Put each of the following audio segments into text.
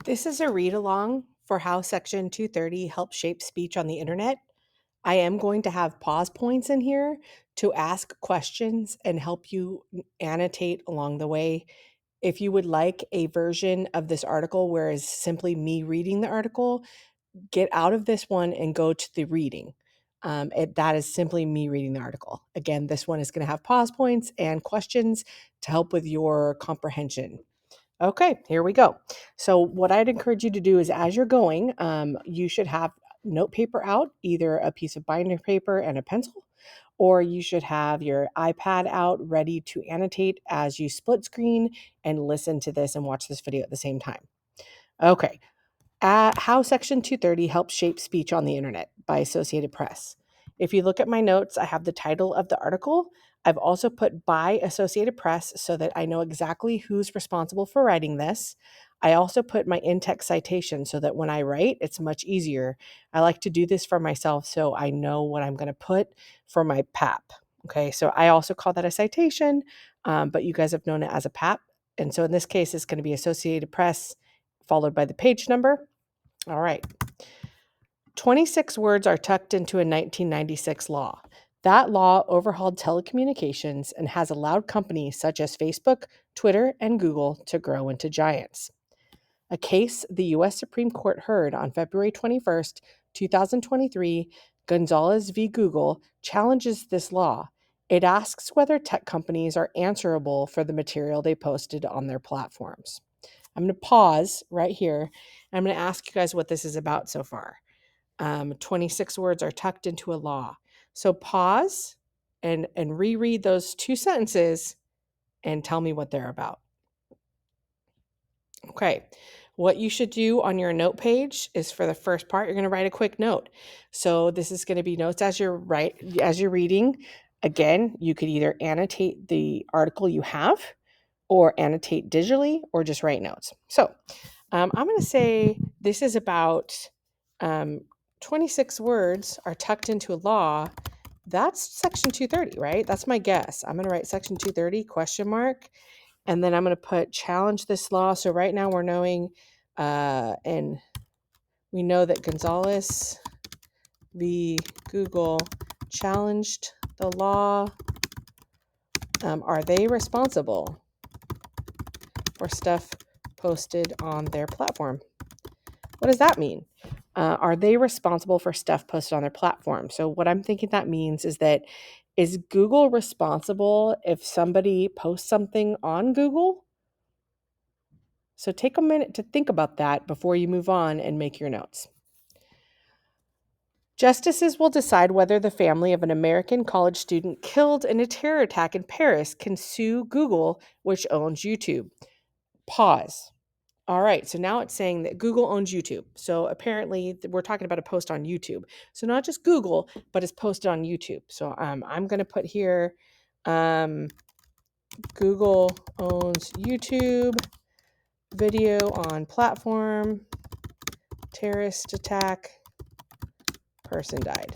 This is a read along for how Section 230 helps shape speech on the internet. I am going to have pause points in here to ask questions and help you annotate along the way. If you would like a version of this article where it's simply me reading the article, get out of this one and go to the reading. That is simply me reading the article. Again, this one is going to have pause points and questions to help with your comprehension. Okay, here we go. So, what I'd encourage you to do is as you're going, you should have note paper out, either a piece of binder paper and a pencil, or you should have your iPad out ready to annotate as you split screen and listen to this and watch this video at the same time. Okay, how Section 230 Helps Shape Speech on the Internet by Associated Press. If you look at my notes, I have the title of the article. I've also put by Associated Press so that I know exactly who's responsible for writing this. I also put my in-text citation so that when I write, it's much easier. I like to do this for myself so I know what I'm going to put for my PAP. Okay, so I also call that a citation, but you guys have known it as a PAP. And so in this case, it's going to be Associated Press followed by the page number. All right. 26 words are tucked into a 1996 law. That law overhauled telecommunications and has allowed companies such as Facebook, Twitter, and Google to grow into giants. A case the U.S. Supreme Court heard on February 21st, 2023, Gonzalez v. Google, challenges this law. It asks whether tech companies are answerable for the material they posted on their platforms. I'm going to pause right here. I'm going to ask you guys what this is about so far. 26 words are tucked into a law. So pause and reread those two sentences and tell me what they're about. Okay. What you should do on your note page is for the first part, you're going to write a quick note. So this is going to be notes as you're reading. Again, you could either annotate the article you have or annotate digitally or just write notes. So I'm going to say this is about 26 words are tucked into a law. That's Section 230, right? That's my guess. I'm going to write Section 230 question mark, and then I'm going to put challenge this law. So right now we're knowing, and we know that Gonzalez v. Google challenged the law. Are they responsible for stuff posted on their platform? What does that mean? Are they responsible for stuff posted on their platform? So what I'm thinking that means is that is Google responsible if somebody posts something on Google? So take a minute to think about that before you move on and make your notes. Justices will decide whether the family of an American college student killed in a terror attack in Paris can sue Google, which owns YouTube. Pause. All right, so now it's saying that Google owns YouTube. So apparently we're talking about a post on YouTube. So not just Google, but it's posted on YouTube. So I'm going to put here Google owns YouTube, video on platform, terrorist attack, person died.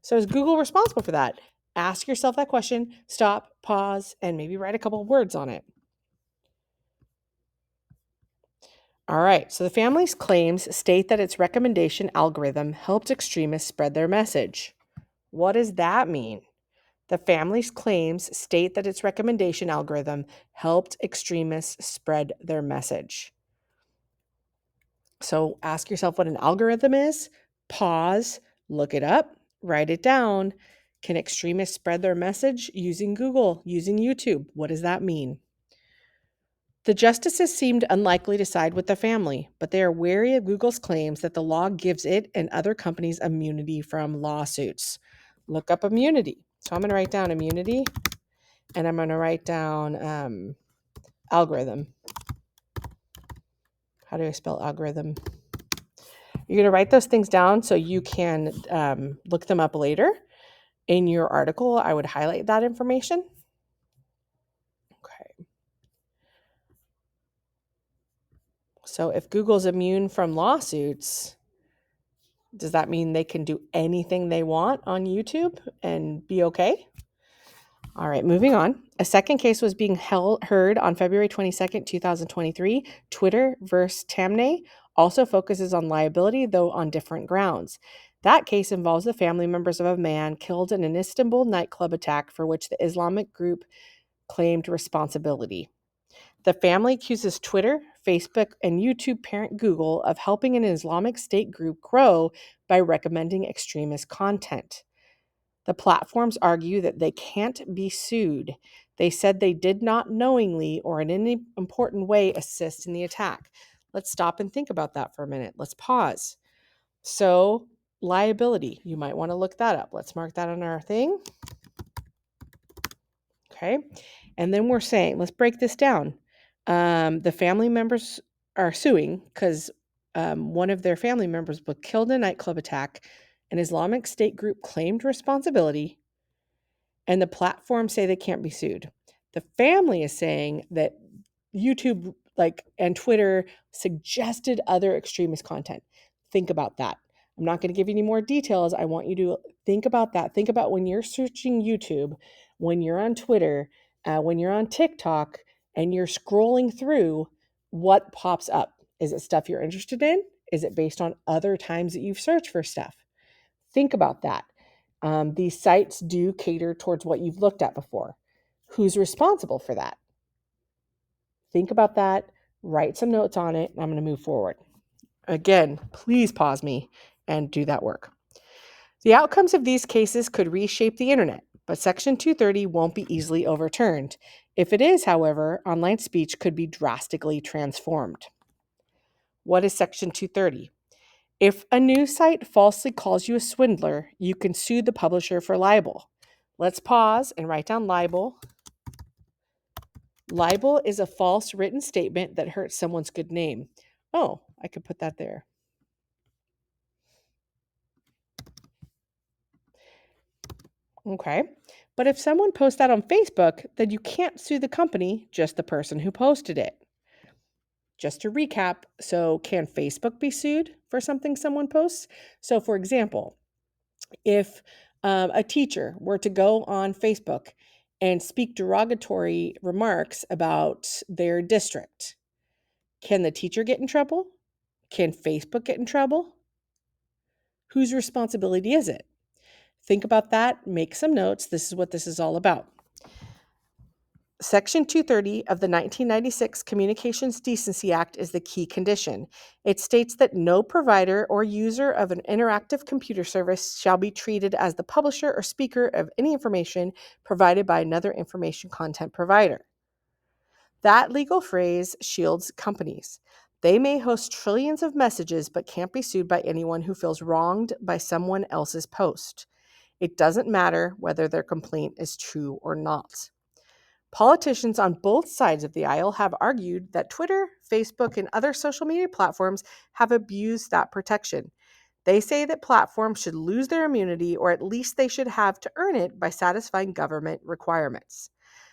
So is Google responsible for that? Ask yourself that question, stop, pause, and maybe write a couple of words on it. All right, so the family's claims state that its recommendation algorithm helped extremists spread their message. What does that mean? The family's claims state that its recommendation algorithm helped extremists spread their message. So ask yourself what an algorithm is, pause, look it up, write it down. Can extremists spread their message using Google, using YouTube? What does that mean? The justices seemed unlikely to side with the family, but they are wary of Google's claims that the law gives it and other companies immunity from lawsuits. Look up immunity. So I'm going to write down immunity, and I'm going to write down algorithm. How do I spell algorithm? You're going to write those things down so you can look them up later. In your article, I would highlight that information. Okay. So if Google's immune from lawsuits, does that mean they can do anything they want on YouTube and be okay? All right, moving on. A second case was being heard on February 22nd, 2023. Twitter versus Tamnay also focuses on liability, though on different grounds. That case involves the family members of a man killed in an Istanbul nightclub attack for which the Islamic group claimed responsibility. The family accuses Twitter, Facebook, and YouTube parent Google of helping an Islamic State group grow by recommending extremist content. The platforms argue that they can't be sued. They said they did not knowingly or in any important way assist in the attack. Let's stop and think about that for a minute. Let's pause. So, liability, you might want to look that up. Let's mark that on our thing. Okay. And then we're saying, let's break this down. The family members are suing because one of their family members was killed in a nightclub attack. An Islamic State group claimed responsibility, and the platforms say they can't be sued. The family is saying that YouTube and Twitter suggested other extremist content. Think about that. I'm not going to give you any more details. I want you to think about that. Think about when you're searching YouTube, when you're on Twitter, when you're on TikTok, and you're scrolling through, what pops up? Is it stuff you're interested in? Is it based on other times that you've searched for stuff? Think about that. These sites do cater towards what you've looked at before. Who's responsible for that? Think about that, write some notes on it, and I'm going to move forward. Again, please pause me and do that work. The outcomes of these cases could reshape the internet, but Section 230 won't be easily overturned. If it is, however, online speech could be drastically transformed. What is Section 230? If a news site falsely calls you a swindler, you can sue the publisher for libel. Let's pause and write down libel. Libel is a false written statement that hurts someone's good name. Oh, I could put that there. Okay. But if someone posts that on Facebook, then you can't sue the company, just the person who posted it. Just to recap, so can Facebook be sued for something someone posts? So, for example, if a teacher were to go on Facebook and speak derogatory remarks about their district, can the teacher get in trouble? Can Facebook get in trouble? Whose responsibility is it? Think about that, make some notes. This is what this is all about. Section 230 of the 1996 Communications Decency Act is the key condition. It states that no provider or user of an interactive computer service shall be treated as the publisher or speaker of any information provided by another information content provider. That legal phrase shields companies. They may host trillions of messages but can't be sued by anyone who feels wronged by someone else's post. It doesn't matter whether their complaint is true or not. Politicians on both sides of the aisle have argued that Twitter, Facebook, and other social media platforms have abused that protection. They say that platforms should lose their immunity, or at least they should have to earn it by satisfying government requirements.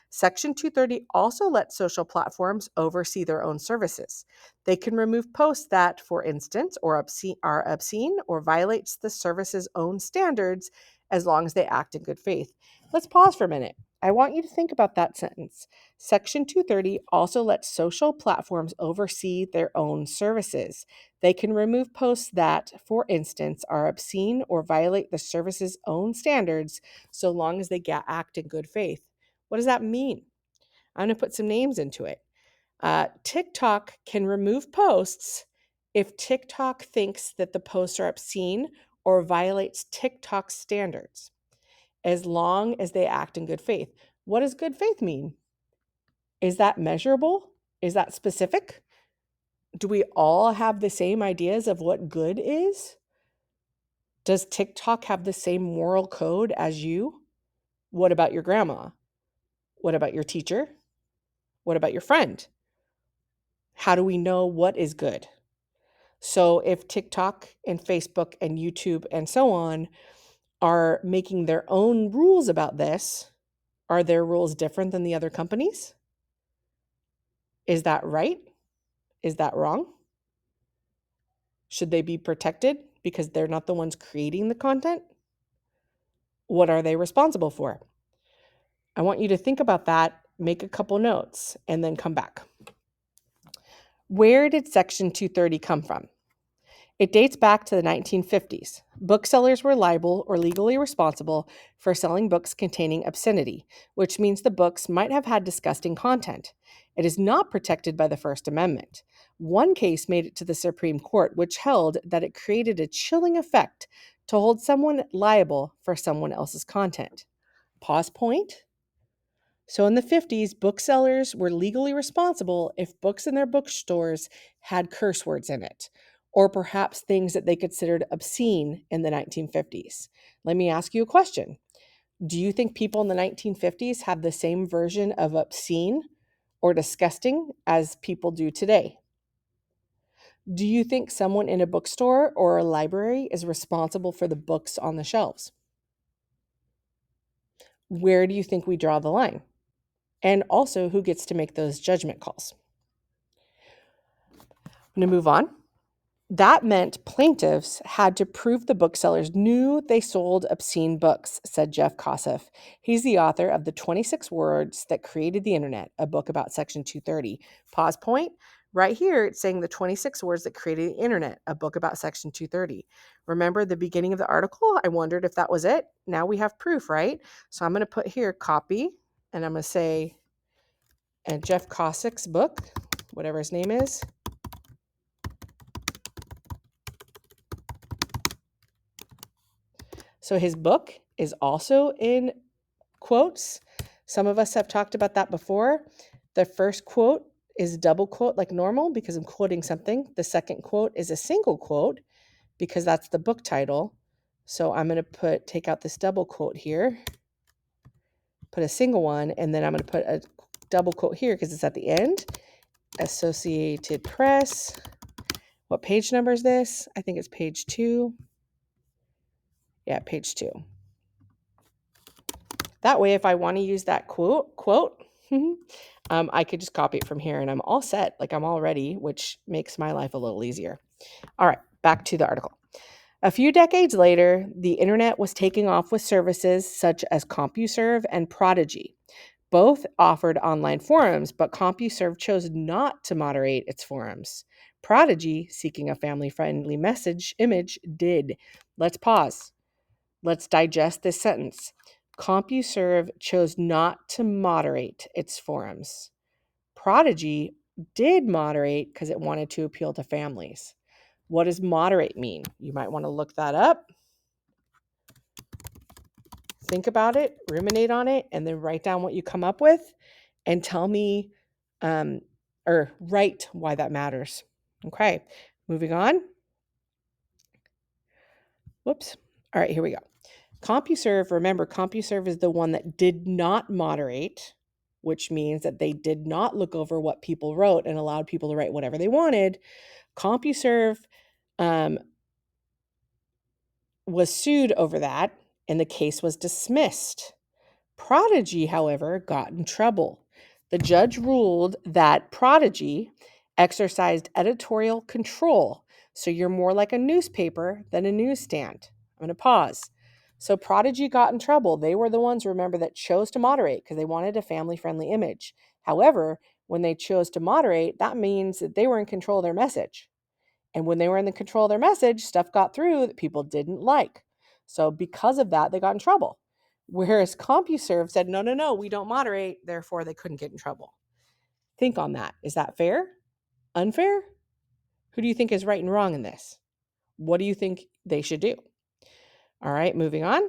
Section 230 also lets social platforms oversee their own services. They can remove posts that, for instance, are obscene or violates the service's own standards as long as they act in good faith. Let's pause for a minute. I want you to think about that sentence. Section 230 also lets social platforms oversee their own services. They can remove posts that, for instance, are obscene or violate the service's own standards so long as they act in good faith. What does that mean? I'm going to put some names into it. TikTok can remove posts if TikTok thinks that the posts are obscene or violates TikTok standards, as long as they act in good faith. What does good faith mean? Is that measurable? Is that specific? Do we all have the same ideas of what good is? Does TikTok have the same moral code as you? What about your grandma? What about your teacher? What about your friend? How do we know what is good? So if TikTok and Facebook and YouTube and so on are making their own rules about this, are their rules different than the other companies? Is that right? Is that wrong? Should they be protected because they're not the ones creating the content? What are they responsible for? I want you to think about that, make a couple notes, and then come back. Where did Section 230 come from? It dates back to the 1950s. Booksellers were liable or legally responsible for selling books containing obscenity, which means the books might have had disgusting content. It is not protected by the First Amendment. One case made it to the Supreme Court, which held that it created a chilling effect to hold someone liable for someone else's content. Pause point. So in the 50s, booksellers were legally responsible if books in their bookstores had curse words in it, or perhaps things that they considered obscene in the 1950s. Let me ask you a question. Do you think people in the 1950s have the same version of obscene or disgusting as people do today? Do you think someone in a bookstore or a library is responsible for the books on the shelves? Where do you think we draw the line? And also, who gets to make those judgment calls? I'm going to move on. That meant plaintiffs had to prove the booksellers knew they sold obscene books, said Jeff Kosseff. He's the author of The 26 Words That Created the Internet, a book about Section 230. Pause point. Right here, it's saying The 26 Words That Created the Internet, a book about Section 230. Remember the beginning of the article? I wondered if that was it. Now we have proof, right? So I'm going to put here copy, and I'm going to say, and Jeff Kosseff's book, whatever his name is. So his book is also in quotes. Some of us have talked about that before. The first quote is double quote like normal because I'm quoting something. The second quote is a single quote because that's the book title. So I'm going to take out this double quote here, put a single one, and then I'm going to put a double quote here because it's at the end. Associated Press. What page number is this? I think it's page 2. Yeah, page 2. That way, if I want to use that quote, I could just copy it from here and I'm all set. Like I'm all ready, which makes my life a little easier. All right, back to the article. A few decades later, the internet was taking off with services such as CompuServe and Prodigy. Both offered online forums, but CompuServe chose not to moderate its forums. Prodigy, seeking a family-friendly image, did. Let's pause. Let's digest this sentence. CompuServe chose not to moderate its forums. Prodigy did moderate because it wanted to appeal to families. What does moderate mean? You might want to look that up. Think about it, ruminate on it, and then write down what you come up with and tell me or write why that matters. Okay, moving on. Whoops. All right, here we go. CompuServe, remember, CompuServe is the one that did not moderate, which means that they did not look over what people wrote and allowed people to write whatever they wanted. CompuServe was sued over that, and the case was dismissed. Prodigy, however, got in trouble. The judge ruled that Prodigy exercised editorial control, so you're more like a newspaper than a newsstand. I'm going to pause. So Prodigy got in trouble. They were the ones, remember, that chose to moderate because they wanted a family-friendly image. However, when they chose to moderate, that means that they were in control of their message. And when they were in the control of their message, stuff got through that people didn't like. So because of that, they got in trouble. Whereas CompuServe said, no, we don't moderate, therefore they couldn't get in trouble. Think on that. Is that fair? Unfair? Who do you think is right and wrong in this? What do you think they should do? All right, moving on.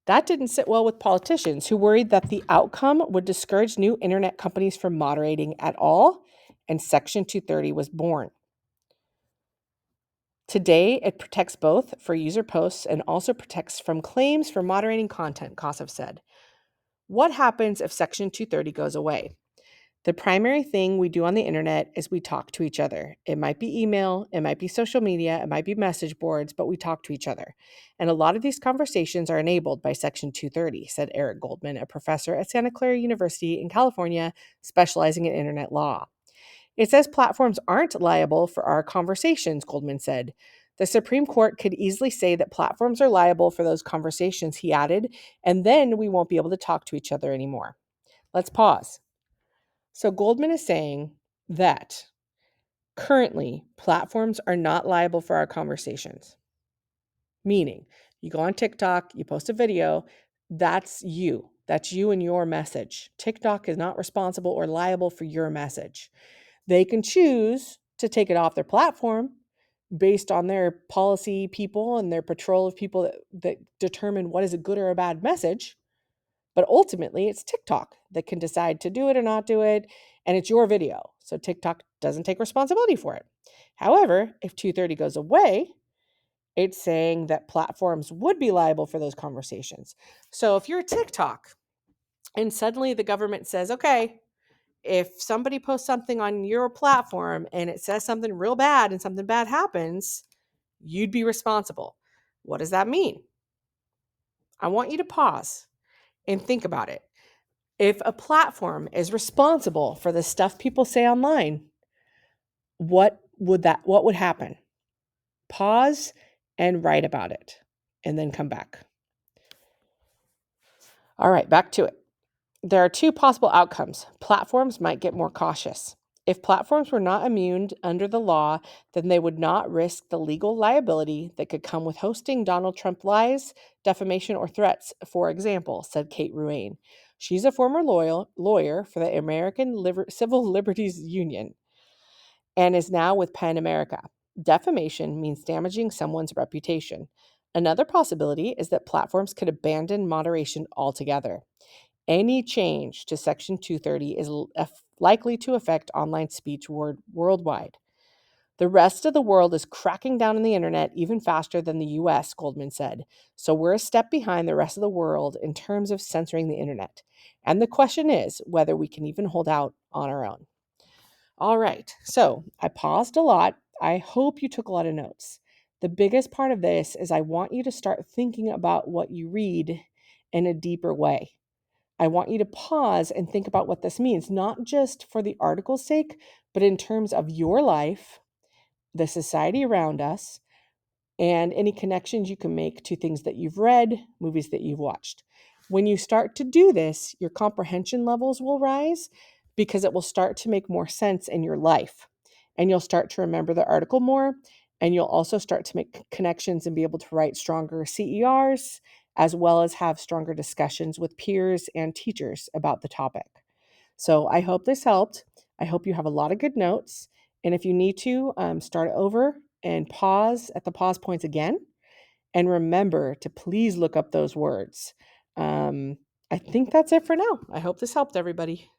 That didn't sit well with politicians who worried that the outcome would discourage new internet companies from moderating at all, and Section 230 was born. Today, it protects both for user posts and also protects from claims for moderating content, Kosseff said. What happens if Section 230 goes away? The primary thing we do on the internet is we talk to each other. It might be email, it might be social media, it might be message boards, but we talk to each other. And a lot of these conversations are enabled by Section 230, said Eric Goldman, a professor at Santa Clara University in California, specializing in internet law. It says platforms aren't liable for our conversations, Goldman said. The Supreme Court could easily say that platforms are liable for those conversations, he added, and then we won't be able to talk to each other anymore. Let's pause. So Goldman is saying that currently platforms are not liable for our conversations. Meaning, you go on TikTok, you post a video, that's you. That's you and your message. TikTok is not responsible or liable for your message. They can choose to take it off their platform based on their policy people and their patrol of people that determine what is a good or a bad message. But ultimately, it's TikTok that can decide to do it or not do it. And it's your video. So TikTok doesn't take responsibility for it. However, if 230 goes away, it's saying that platforms would be liable for those conversations. So if you're TikTok and suddenly the government says, okay, if somebody posts something on your platform and it says something real bad and something bad happens, you'd be responsible. What does that mean? I want you to pause and think about it. If a platform is responsible for the stuff people say online, what would happen? Pause and write about it and then come back. All right, back to it. There are two possible outcomes. Platforms might get more cautious. If platforms were not immune under the law, then they would not risk the legal liability that could come with hosting Donald Trump lies, defamation, or threats, for example, said Kate Ruane. She's a former lawyer for the American Civil Liberties Union and is now with PEN America. Defamation means damaging someone's reputation. Another possibility is that platforms could abandon moderation altogether. Any change to Section 230 is likely to affect online speech worldwide. The rest of the world is cracking down on the internet even faster than the US, Goldman said. So we're a step behind the rest of the world in terms of censoring the internet. And the question is whether we can even hold out on our own. All right, so I paused a lot. I hope you took a lot of notes. The biggest part of this is I want you to start thinking about what you read in a deeper way. I want you to pause and think about what this means, not just for the article's sake, but in terms of your life, the society around us, and any connections you can make to things that you've read, movies that you've watched. When you start to do this, your comprehension levels will rise because it will start to make more sense in your life. And you'll start to remember the article more. And you'll also start to make connections and be able to write stronger CERs, as well as have stronger discussions with peers and teachers about the topic. So I hope this helped. I hope you have a lot of good notes. And if you need to, start over and pause at the pause points again. And remember to please look up those words. I think that's it for now. I hope this helped everybody.